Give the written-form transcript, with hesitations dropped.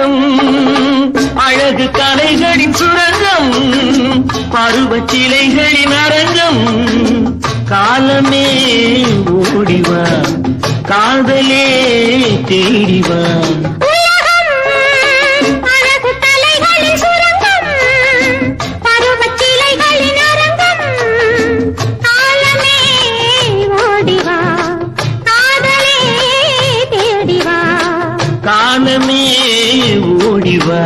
தங்கம் அழகு கலைகளின் சுரங்கம் பருவச் சிலைகளின் அரங்கம் காலமே ஓடிவா காதலே தேடிவா காலமே ஓடிவா